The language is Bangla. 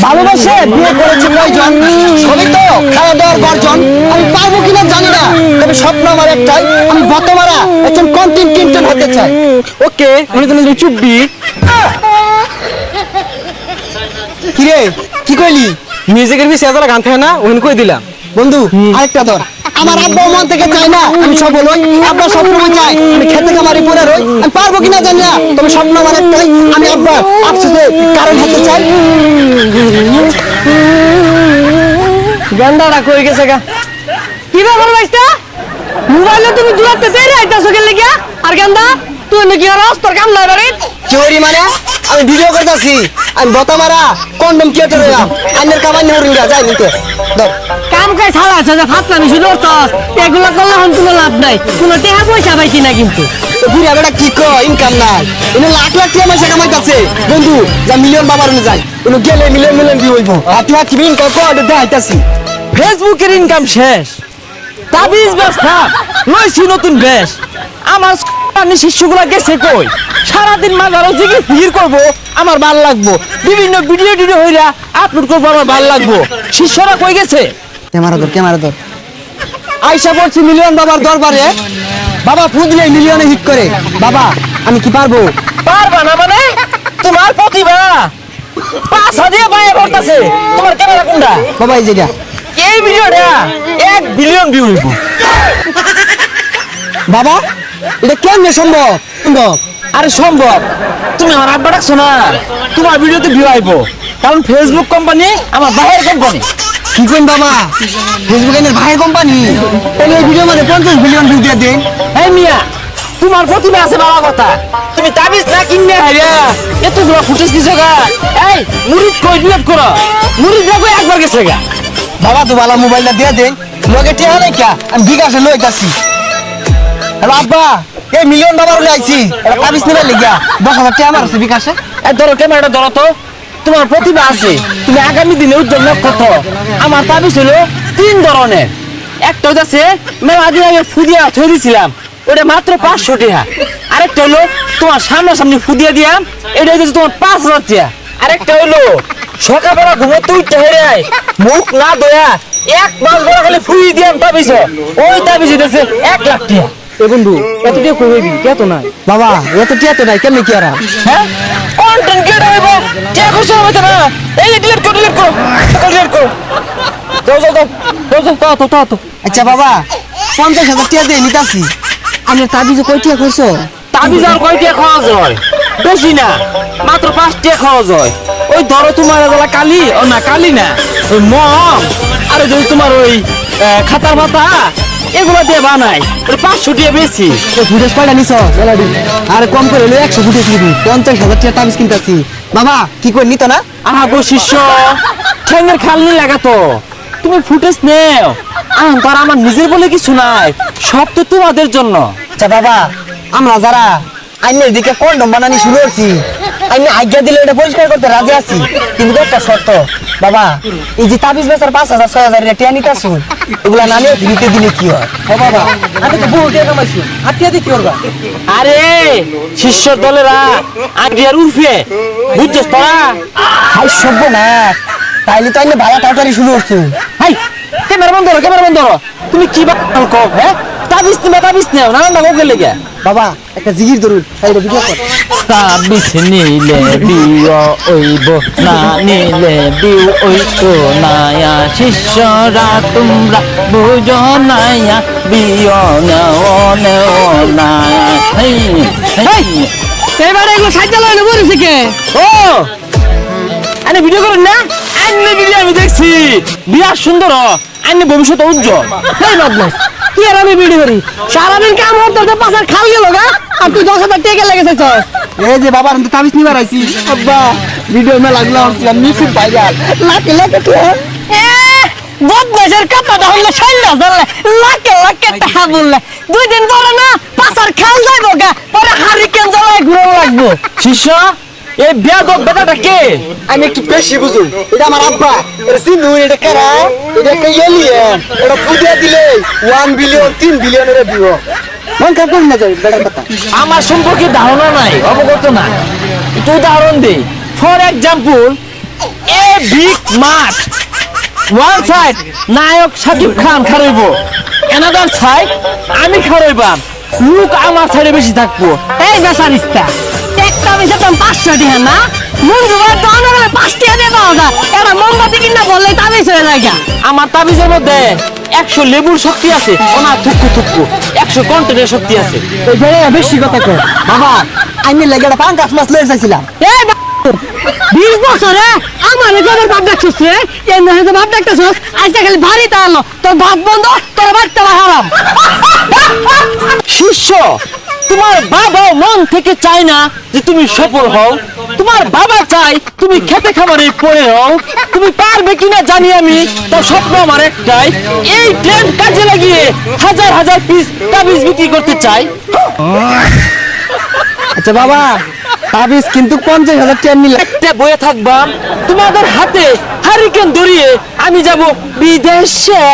ভালোবাসে বিয়ে করেছে কয়জন, সবই তো খাওয়া দাওয়ার গর্জন। আমি পারবো কিনা জানি না, তবে স্বপ্ন আমার একটাই, আমি বতমারা একজন কন্টেন্ট ক্রিয়েটর হতে চাই। ওকে, উনি তুমি চুপবি। কিরে কি কইলি? মিউজিকের বিষয়ে এতটা গান থাকে না, ওখানে কই দিলাম। বন্ধু আরেকটা ধর। আমার আব্বা মন থেকে চাই না আমি সফল হই, আব্বা সবসময় চাই আমি খেতে খামারি পরে রই। আমি পারবো কিনা জানি না, তবে স্বপ্ন আমার একটাই, আমি আব্বা আফসোসে কারণ হতে চাই। গান্ডাটা কই গেছে গা? কি ব্যাপার ভাইস্তা? মোবাইলে তুমি দুয়াতে বের আইতাছো কেন লাগিয়া? আর গান্দা তুই নাকি আর তোর কাম নাই বাড়ি? চোরি মানে আমি ভিডিও করতেছি, আমি বতমারা কন্ডম ক্রিয়েটর হইলাম। আইনের কামাই নেই যাই নিতে ধর। কাম কাজ ছাড়া আছে যে ফাতলামি শুরু করছস, এগুলা করলে এখন কোনো লাভ নাই, কোনো টাকা পয়সা পাইছি না কিন্তু। বুড়া বেটা কি কয় ইনকাম নাই, এনে লাখ লাখ টাকা পয়সা কামাইতাছে। বন্ধু যা মিলিয়ন বাবার যায়, এনে গেলে মিলিয়ন মিলিয়ন কি হইব। হাতি হাতি ইনকাম কর দেখাইতাছি। ফেসবুকের ইনকাম শেষ, তাবিজ ব্যবসা লইছি নতুন বেশ। আমার শিষ্যগুলা গেছে কই? সারাদিন মাজারও জিগি ভিড় করবো, আমার ভাল লাগবো। বিভিন্ন ভিডিও টিডিও হইরা আপলোড করবো, আমার ভাল লাগবো। শিষ্যরা কই গেছে? ক্যামেরা ধর। আইসা পড়ছি মিলিয়ন বাবার দরবারে। বাবা ফুদ দিলে মিলিয়নে হিট করে। বাবা আমি কি পারবো? পারবা না মানে? তোমার প্রতিভা 5,000 পায়ে ভরতাছে। তোমার ক্যামেরা কোনটা? বাবা এই যেটা এই ভিডিওটা 1 বিলিয়ন ভিউ হইব। বাবা এটা কেমনে সম্ভব? আরে সম্ভব, তুমি আমার আব্বা ডাকছো না, তোমার ভিডিওতে ভিউ আইব। কারণ ফেসবুক কোম্পানি আমার বাহির কোম্পানি। কি কইন বাবা, ফেসবুক এর ভাইয়ের কোম্পানি, তাহলে এই ভিডিও মানে 50 বিলিয়ন ভিউ দিয়ে দেন। এই মিয়া, তোমার প্রতিভা আছে বাবা কথা, তুমি তাবিজ না কিনলে হাইরা এতগুলো ফুটেজ দিছো গা। এই মুরিদ কই ডিলিট করো, মুরিদ রাখো একবার গেছে গা। বাবা তো ভালো মোবাইলটা দিয়ে দেন, লগে টিয়া নাই কা, আমি বিকাশে লইতাছি। হ্যালো আব্বা, এই মিলিয়ন বাবার লই আইছি, এটা তাবিজ নিবার লাগিয়া 10,000 টাকা আমার আছে বিকাশে। এই ধরো ক্যামেরাটা ধরো তো, তোমার প্রতিভা আছে, তুমি আগামী দিনে উজ্জ্বল নক্ষত্র। আমার তাবিজ হলো 3 ধরনের। একটা হচ্ছে মেলা দিন আগে ফুদিয়া থই দিছিলাম, ওটা মাত্র 500 টাকা। আরেকটা হলো তোমার সামনাসামনি ফুদিয়া দিয়াম, এটা হচ্ছে তোমার 5,000 টাকা। আরেকটা হলো সকালবেলা ঘুমোতে উঠতে হেরে মুখ না দয়া 1 মাস বড় খালি ফুই দিয়াম তাবিজ, ওই তাবিজ হচ্ছে 1 লাখ টাকা। এ বন্ধু এত টিয়া কই হইবি? কে তো নাই বাবা, এত টিয়া তো নাই, কেমনে কি আর? হ্যাঁ কন্টেন্ট ক্রিয়েটর হইব, কে করছ হইতো না। এই যে ডিলিট করো তো। আচ্ছা বাবা 50,000 টাকা দিয়ে নিতাছি। আমি তাবিজ কই টিয়া কইছো? তাবিজ আর কয় টাকা খরচ হয়? বেশি না, মাত্র 5 টাকা খরচ হয়। ওই ধরো তোমার এগুলা কালি, ও না কালি না, ওই মম আর ওই যে তোমার ওই খাতার মাথা এগুলা দিয়ে বানাই, ওই 500 টাকা বেশি। ফুটেজ কয়টা নিছো? আর কম করে হলো 100 ফুটেজ নিবি, 50,000 টাকা তাবিজ কিনতাছি। বাবা কি কই নিত না? আহা গো শিষ্য, ঠ্যাঙ্গের খালনি লাগাতো, তুমি ফুটেজ নেও। আর আমার নিজের বলে কিছু নাই, সব তো তোমাদের জন্য। আচ্ছা বাবা, আমরা যারা আইনের দিকে কন্ডম বানানি শুরু করছি, আইনে আজ্ঞা দিলে এটা পরিষ্কার করতে রাজি আছি, কিন্তু একটা শর্ত। বাবা এই যে তাবিজ বেচার 5,000 6,000 টাকা নিতাছি, এগুলা না নিয়ে ফ্রিতে দিলে কি হয়? ও বাবা আমি তো বহু টাকা কামাইছি, হাতিয়া দিয়ে কি করবা? আরে শিষ্য দলেরা আইডিয়ার উঠবে, বুঝছস তোরা? হাই সভ্য না, তাইলে তো আইনে ভাড়া টাটারি শুরু করছো। হাই ক্যামেরা বন্ধ করো। তুমি কি বাল কও? হ্যাঁ তাবিজ নেও না না ওকে লেগে। বাবা একটা জিগির ধরুন, তাইলে ভিডিও কর। তাবিজ নিলে বিয় ওইব না, নিলে বিউ ওইতো নায়া। শিষ্যরা তোমরা বুঝো নায়া, বিয় নেও নায়া। এবারে এগুলো সাইকেল হয়ে বলেছে কে? ও আরে ভিডিও করেন না? আইনে ভিডিও আমি দেখছি, বিয়া সুন্দর, আইনে ভবিষ্যৎ উজ্জ্বল। এই বদমাস, কি আর আমি ভিডিও করি? সারাদিন কাম করতে পাশার খাল গেল গা, আর তুই 10,000 টাকা লেগেছে চল। এই যে বাবার আমি তাবিজ নিবার আইছি। আব্বা ভিডিও মে লাগলাম, মিউজিক ভাইরাল লাকে লাকে তো। বদমাসের কাপড়টা হইলে 60,000 লাখে টাকা বললে 2 দিন পরে না পাশার খাল যাইব গা, পরে হারিকেন জ্বালায় ঘুরে লাগবো। শিষ্য এই বেয়াদব বেটাটা কে? আমি একটু বেশি বুঝুন, এটা আমার আব্বা, এটা সিন্ধু, এটা কারা, এটা একটা এলিয়েন, এটা ফুটিয়ে দিলে 1 বিলিয়ন 3 বিলিয়নের ভিউ। মন খারাপ করি না যাই বেটার কথা। আমার সম্পর্কে ধারণা নাই, অবগত না, একটু উদাহরণ দে। ফর এক্সাম্পল এ বিগ মাঠ ওয়ান সাইড নায়ক শাকিব খান খারাইব অ্যানাদার সাইড আমি খারাইবাম লোক আমার সাইডে বেশি থাকবো এই বেচারিস্তা একটা বেশি তো 500 টাকা না মঞ্জু ভাই তো অনরে 5 টাকা দিয়ে পাওয়া যায় এরা মোমবাতি কিনা বললে তাবিজ হয়ে যায় গা। আমার তাবিজের মধ্যে 100 লেবুর শক্তি আছে ওনা থুকু থুকু 100 কন্টেনের শক্তি আছে ওই বেড়ে বেশি কথা কয় বাবা আমি লেগে একটা পাঙ্কাশ মাছ লয়ে যাইছিলাম এই 20 বছরে আমার এখানে বাপ দেখছিস রে এই না হয়তো বাপ দেখতেছস আজকে খালি ভারী তাহলো তোর ভাত বন্ধ তোর বাড়িতে হারাম। শিষ্য তোমার বাবা মন থেকে চায় না যে তুমি সফল হও তোমার বাবা চায় তুমি খেতে খামারে পড়ে হও তুমি পারবে কিনা জানি আমি তার স্বপ্ন আমার একটাই এই ট্রেন্ড কাজে লাগিয়ে হাজার হাজার পিস তাবিজ বিক্রি করতে চাই আচ্ছা বাবা তাবিজ কিন্তু 50,000 টাকা নিলে একটা বয়ে থাকবাম তোমাদের হাতে হারিকেন ধরিয়ে আমি যাব বিদেশে